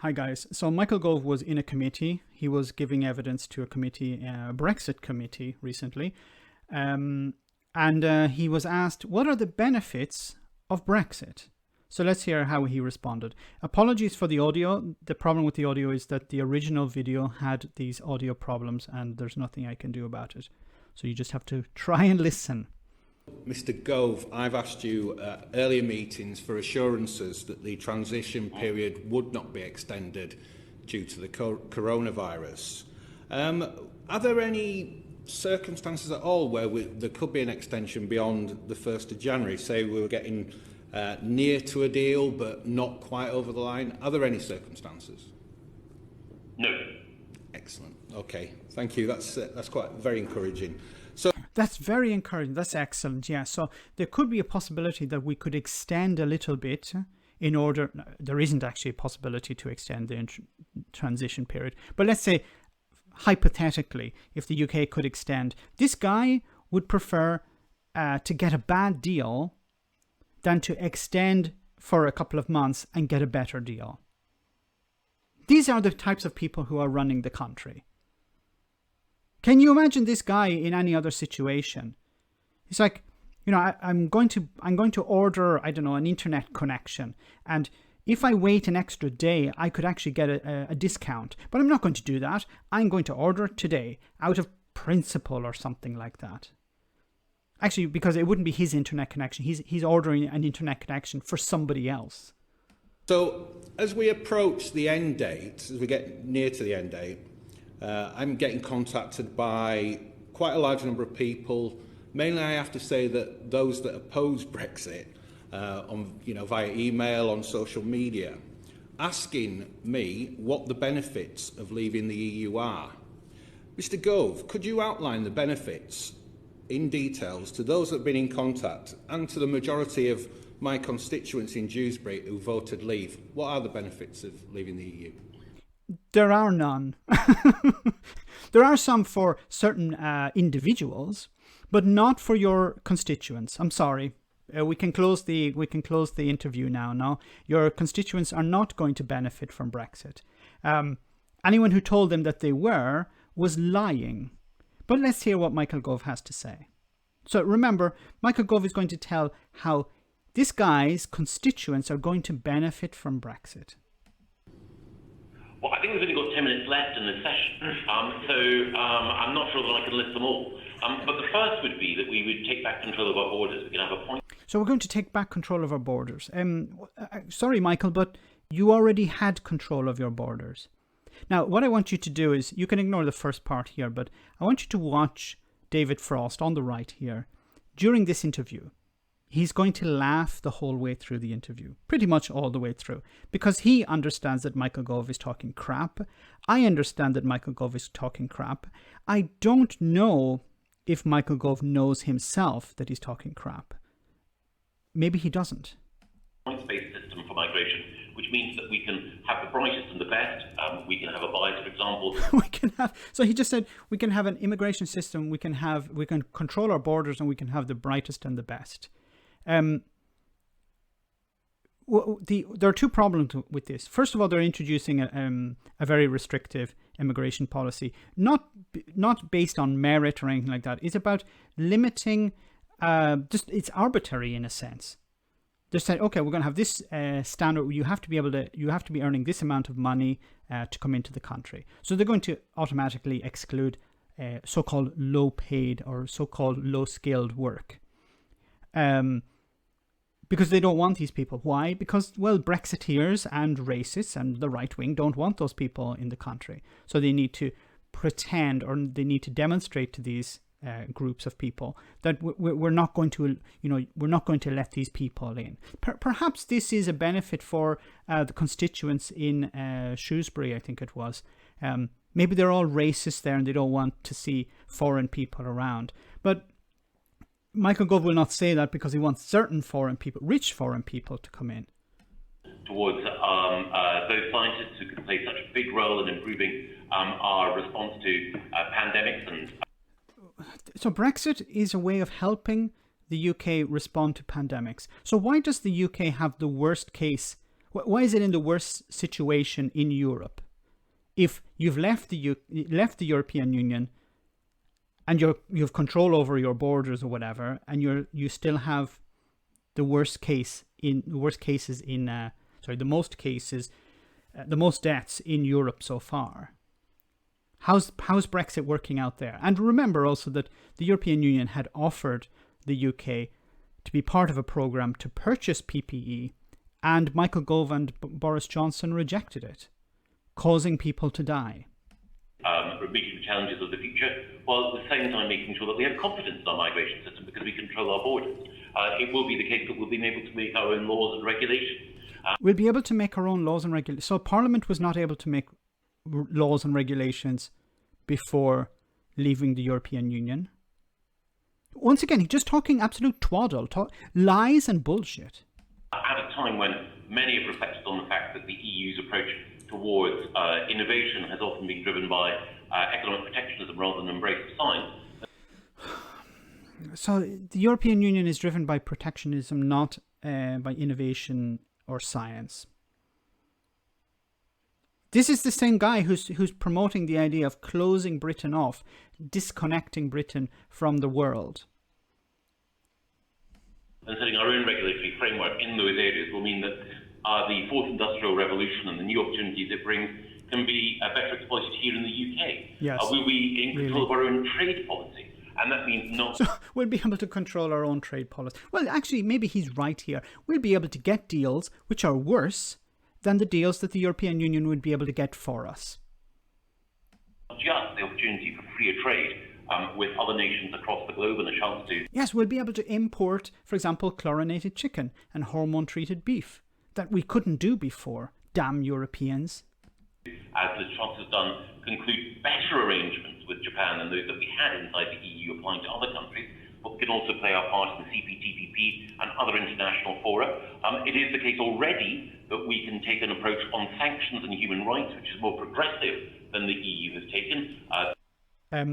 Hi guys. So Michael Gove was in a committee. He was giving evidence to a committee, a Brexit committee recently. And he was asked, what are the benefits of Brexit? So let's hear how he responded. Apologies for the audio. The problem with the audio is that the original video had these audio problems and there's nothing I can do about it. So you just have to try and listen. Mr Gove, I've asked you at earlier meetings for assurances that the transition period would not be extended due to the coronavirus. Are there any circumstances at all where there could be an extension beyond the 1st of January? Say we were getting near to a deal but not quite over the line. Are there any circumstances? No. Excellent. Okay. Thank you. That's quite very encouraging. That's very encouraging. That's excellent. Yeah. So there could be a possibility that we could extend a little bit in order. There isn't actually a possibility to extend the transition period. But let's say, hypothetically, if the UK could extend, this guy would prefer to get a bad deal than to extend for a couple of months and get a better deal. These are the types of people who are running the country. Can you imagine this guy in any other situation? He's like, you know, I'm going to order, I don't know, an internet connection. And if I wait an extra day, I could actually get a discount. But I'm not going to do that. I'm going to order it today out of principle or something like that. Actually, because it wouldn't be his internet connection. He's ordering an internet connection for somebody else. So as we approach the end date, as we get near to the end date, I'm getting contacted by quite a large number of people. Mainly, I have to say that those that oppose Brexit, via email, on social media, asking me what the benefits of leaving the EU are. Mr Gove, could you outline the benefits in details to those that have been in contact and to the majority of my constituents in Dewsbury who voted leave? What are the benefits of leaving the EU? There are none. There are some for certain individuals, but not for your constituents. I'm sorry. We can close the interview now. No, your constituents are not going to benefit from Brexit. Anyone who told them that they were was lying. But let's hear what Michael Gove has to say. So remember, Michael Gove is going to tell how this guy's constituents are going to benefit from Brexit. Well, I think we've only got 10 minutes left in this session, so I'm not sure that I can list them all. But the first would be that we would take back control of our borders. We can have a point. So we're going to take back control of our borders. Sorry, Michael, but you already had control of your borders. Now, what I want you to do is, you can ignore the first part here, but I want you to watch David Frost on the right here during this interview. He's going to laugh the whole way through the interview, pretty much all the way through, because he understands that Michael Gove is talking crap. I understand that Michael Gove is talking crap. I don't know if Michael Gove knows himself that he's talking crap. Maybe he doesn't. Points-based system for migration, which means that we can have the brightest and the best. We can have a bias, for example. So he just said we can have an immigration system. We can control our borders, and we can have the brightest and the best. There are two problems with this. First of all, they're introducing a very restrictive immigration policy, not based on merit or anything like that. It's about limiting. It's arbitrary in a sense. They said, okay, we're going to have this standard. You have to be earning this amount of money to come into the country. So they're going to automatically exclude so-called low-paid or so-called low-skilled work. Because they don't want these people. Why? Because, well, Brexiteers and racists and the right wing don't want those people in the country. So they need to pretend, or they need to demonstrate to these groups of people that we're not going to, we're not going to let these people in. Perhaps this is a benefit for the constituents in Shrewsbury, I think it was. Maybe they're all racist there and they don't want to see foreign people around. But Michael Gove will not say that because he wants certain foreign people, rich foreign people, to come in. Towards those scientists who can play such a big role in improving our response to pandemics. And so Brexit is a way of helping the UK respond to pandemics. So why does the UK have the worst case? Why is it in the worst situation in Europe? If you've left the European Union and you have control over your borders or whatever, and you still have the most cases, the most deaths in Europe so far. How's Brexit working out there? And remember also that the European Union had offered the UK to be part of a program to purchase PPE, and Michael Gove and Boris Johnson rejected it, causing people to die. Meeting the challenges of the future, while at the same time making sure that we have confidence in our migration system because we control our borders. It will be the case that we'll be able to make our own laws and regulations. We'll be able to make our own laws and regulations. So Parliament was not able to make laws and regulations before leaving the European Union. Once again, he's just talking absolute twaddle, lies and bullshit. At a time when many have reflected on the fact that the EU's approach towards innovation has often been driven by economic protectionism rather than embrace of science. So the European Union is driven by protectionism, not by innovation or science. This is the same guy who's promoting the idea of closing Britain off, disconnecting Britain from the world. And setting our own regulatory framework in those areas will mean that the fourth industrial revolution and the new opportunities it brings can be better exploited here in the UK. Yes, we'll be in control of our own trade policy. And that means not... So we'll be able to control our own trade policy. Well, actually, maybe he's right here. We'll be able to get deals which are worse than the deals that the European Union would be able to get for us. Just the opportunity for freer trade with other nations across the globe and a chance to... Yes, we'll be able to import, for example, chlorinated chicken and hormone-treated beef that we couldn't do before. Damn Europeans. As Liz Truss has done, conclude better arrangements with Japan than those that we had inside the EU applying to other countries, but we can also play our part in the CPTPP and other international fora. It is the case already that we can take an approach on sanctions and human rights, which is more progressive than the EU has taken.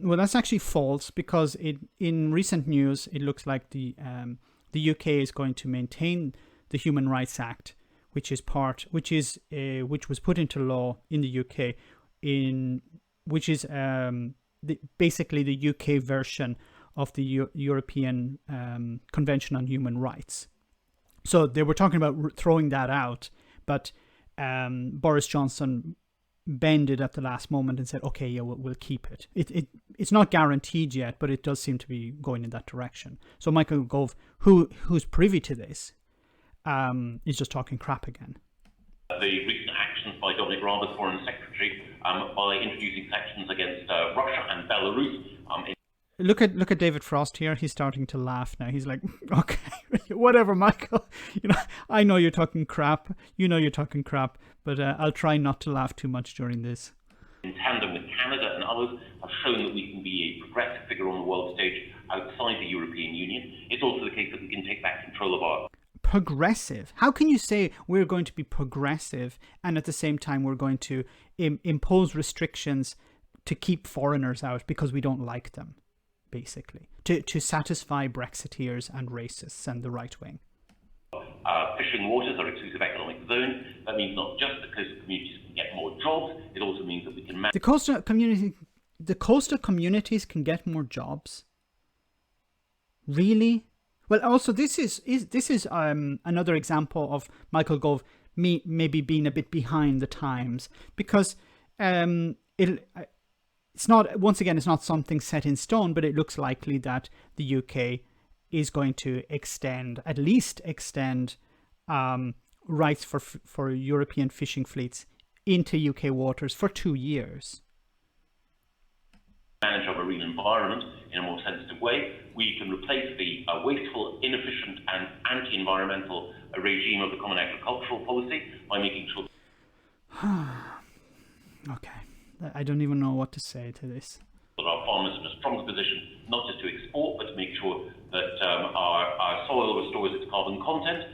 Well, that's actually false, because in recent news, it looks like the UK is going to maintain the Human Rights Act, which was put into law in the UK, which is basically the UK version of the European Convention on Human Rights. So they were talking about throwing that out, but Boris Johnson bended at the last moment and said, "Okay, yeah, we'll keep it." It's not guaranteed yet, but it does seem to be going in that direction. So Michael Gove, who's privy to this, is just talking crap again. The recent actions by Dominic Raab as Foreign Secretary by introducing sanctions against Russia and Belarus. Look at David Frost here. He's starting to laugh now. He's like, "Okay, whatever, Michael. I know you're talking crap. You know you're talking crap, but I'll try not to laugh too much during this." In tandem with Canada and others, have shown that we can be a progressive figure on the world stage outside the European Union. It's also the case that we can take back control of our... Progressive? How can you say we're going to be progressive and at the same time we're going to impose restrictions to keep foreigners out because we don't like them, basically, to satisfy Brexiteers and racists and the right wing? Fishing waters are exclusive economic zone. That means not just because communities can get more jobs, it also means that we can... The coastal communities can get more jobs? Really? Well, also, this is another example of Michael Gove maybe being a bit behind the times, because it's not, once again, it's not something set in stone, but it looks likely that the UK is going to at least extend rights for European fishing fleets into UK waters for 2 years. Manage our marine environment in a more sensitive way. We can replace the wasteful, inefficient and anti-environmental regime of the Common Agricultural Policy by making sure... Okay, I don't even know what to say to this. That our farmers are in a stronger position, not just to export, but to make sure that our soil restores its carbon content.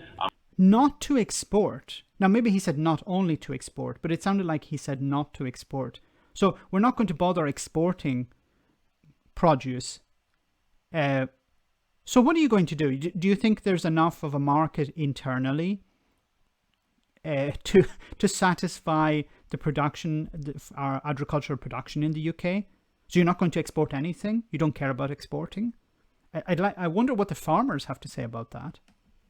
Not to export. Now, maybe he said not only to export, but it sounded like he said not to export. So we're not going to bother exporting produce. So what are you going to do? Do you think there's enough of a market internally to satisfy the production, our agricultural production in the UK? So you're not going to export anything? You don't care about exporting? I wonder what the farmers have to say about that.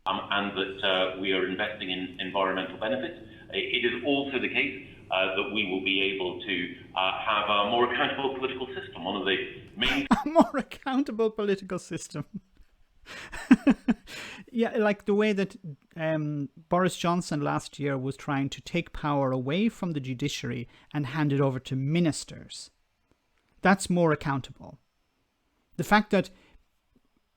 And that we are investing in environmental benefits. It is also the case that we will be able to have a more accountable political system. One of the main... A more accountable political system. Yeah, like the way that Boris Johnson last year was trying to take power away from the judiciary and hand it over to ministers. That's more accountable. The fact that,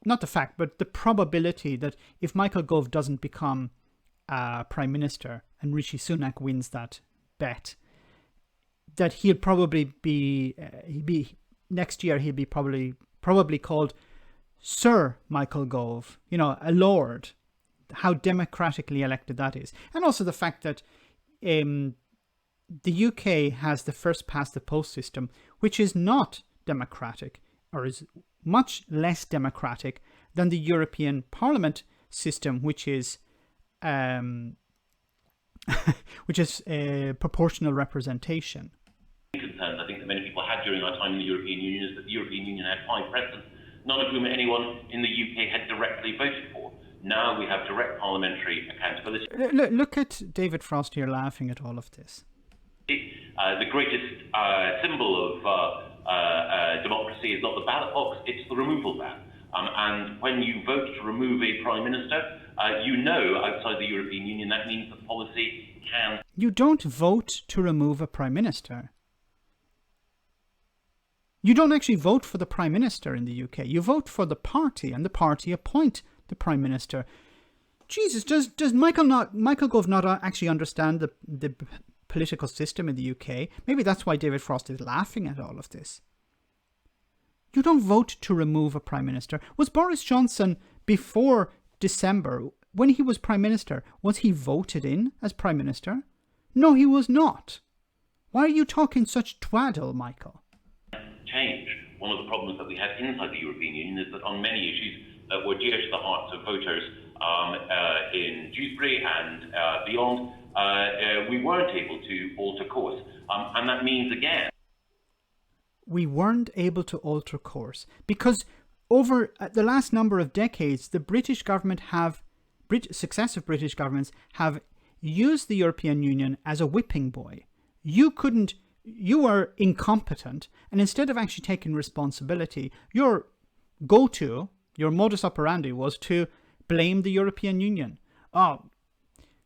not the fact, but the probability that if Michael Gove doesn't become Prime Minister and Rishi Sunak wins that bet, that he'll probably be, next year he'll be probably called Sir Michael Gove, you know, a lord, how democratically elected that is. And also the fact that the UK has the first past the post system, which is not democratic, or is much less democratic than the European Parliament system, which is proportional representation. Concerns I think that many people had during our time in the European Union is that the European Union had 5 presidents, none of whom anyone in the UK had directly voted for. Now we have direct parliamentary accountability. Look at David Frost here laughing at all of this. The greatest symbol of democracy is not the ballot box, it's the removal ban. And when you vote to remove a Prime Minister, you know outside the European Union that means that policy can... You don't vote to remove a Prime Minister. You don't actually vote for the Prime Minister in the UK. You vote for the party, and the party appoint the Prime Minister. Jesus, does Michael Gove not actually understand the political system in the UK? Maybe that's why David Frost is laughing at all of this. You don't vote to remove a Prime Minister. Was Boris Johnson, before December, when he was Prime Minister, was he voted in as Prime Minister? No, he was not. Why are you talking such twaddle, Michael? Change. One of the problems that we had inside the European Union is that on many issues that were dear to the hearts of voters in Dewsbury and beyond, we weren't able to alter course. And that means, again... We weren't able to alter course because over the last number of decades, the British government successive British governments have used the European Union as a whipping boy. You were incompetent, and instead of actually taking responsibility, your modus operandi was to blame the European Union. Oh,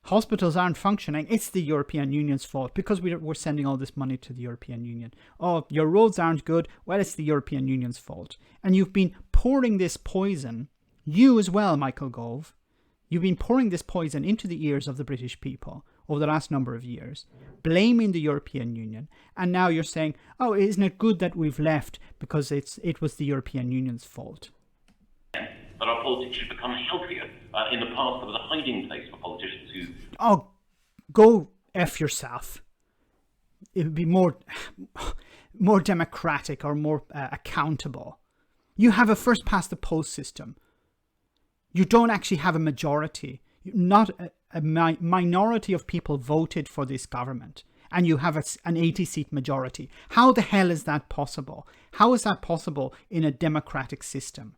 hospitals aren't functioning, it's the European Union's fault because we're sending all this money to the European Union. Oh, your roads aren't good, well, it's the European Union's fault. And you've been pouring this poison, you as well, Michael Gove, you've been pouring this poison into the ears of the British people over the last number of years, blaming the European Union, and now you're saying, oh, isn't it good that we've left because it was the European Union's fault? But our politics should become healthier. In the past, there was a hiding place for politicians who... Oh, go F yourself. It would be more democratic or more accountable. You have a first past the post system. You don't actually have a majority. Not a minority of people voted for this government, and you have an 80-seat majority. How the hell is that possible? How is that possible in a democratic system?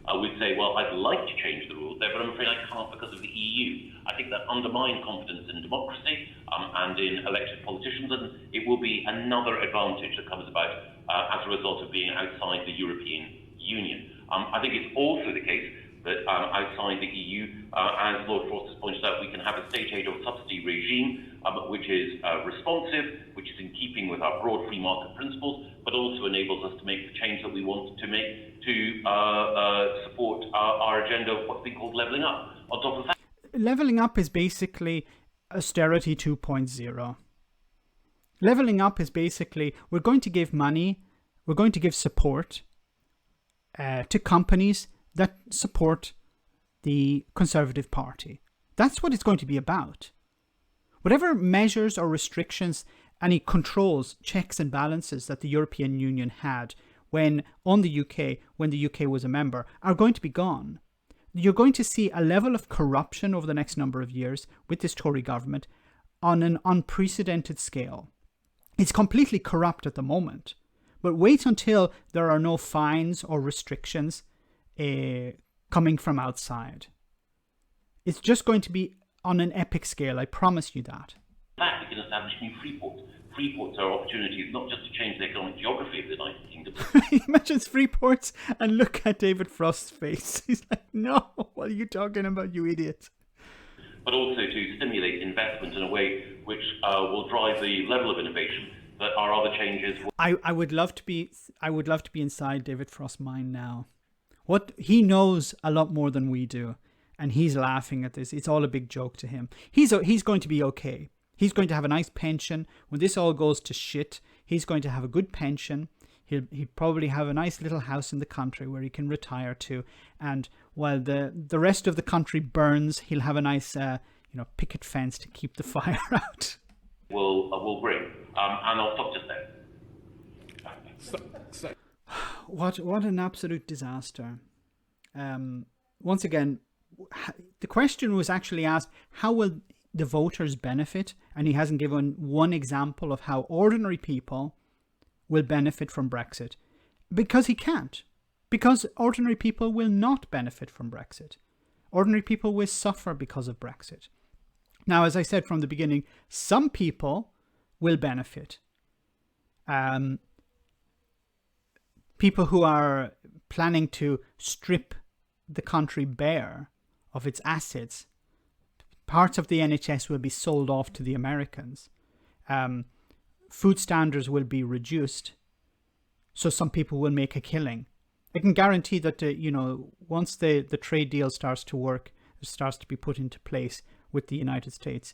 I would say, well, I'd like to change the rules there, but I'm afraid I can't because of the EU. I think that undermines confidence in democracy and in elected politicians, and it will be another advantage that comes about as a result of being outside the European Union. I think it's also the case that outside the EU, as Lord Frost has pointed out, we can have a state aid or subsidy regime which is responsive, which is in keeping with our broad free market principles, but also enables us to make the change that we want to make to support our agenda of what's been called levelling up. On top of that, levelling up is basically austerity 2.0. Levelling up is basically, we're going to give money, we're going to give support to companies that support the Conservative Party. That's what it's going to be about. Whatever measures or restrictions, any controls, checks and balances that the European Union had when the UK was a member, are going to be gone. You're going to see a level of corruption over the next number of years with this Tory government on an unprecedented scale. It's completely corrupt at the moment. But wait until there are no fines or restrictions coming from outside. It's just going to be on an epic scale, I promise you that. In fact, we can establish new free ports. Free ports are opportunities not just to change the economic geography of the United Kingdom. He mentions free ports and look at David Frost's face. He's like, no, what are you talking about, you idiot? But also to stimulate investment in a way which will drive the level of innovation that our other changes will... I would love to be inside David Frost's mind now. What he knows a lot more than we do, and he's laughing at this. It's all a big joke to him. He's going to be okay. He's going to have a nice pension. When this all goes to shit, he's going to have a good pension. He'll probably have a nice little house in the country where he can retire to. And while the rest of the country burns, he'll have a nice picket fence to keep the fire out. Will bring. And I'll stop just there. What an absolute disaster. Once again, the question was actually asked, how will the voters benefit? And he hasn't given one example of how ordinary people will benefit from Brexit. Because he can't. Because ordinary people will not benefit from Brexit. Ordinary people will suffer because of Brexit. Now, as I said from the beginning, some people will benefit. People who are planning to strip the country bare of its assets. Parts of the NHS will be sold off to the Americans. Food standards will be reduced. So some people will make a killing. I can guarantee that, once the trade deal starts to work, it starts to be put into place with the United States,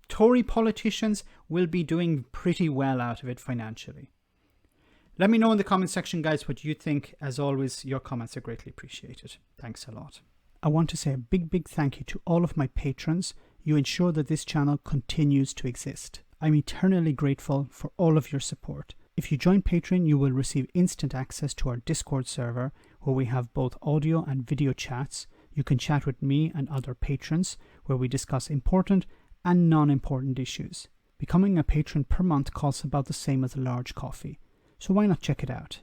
Tory politicians will be doing pretty well out of it financially. Let me know in the comment section, guys, what you think. As always, your comments are greatly appreciated. Thanks a lot. I want to say a big thank you to all of my patrons. You ensure that this channel continues to exist. I'm eternally grateful for all of your support. If you join Patreon, you will receive instant access to our Discord server, where we have both audio and video chats. You can chat with me and other patrons, where we discuss important and non-important issues. Becoming a patron per month costs about the same as a large coffee, so why not check it out?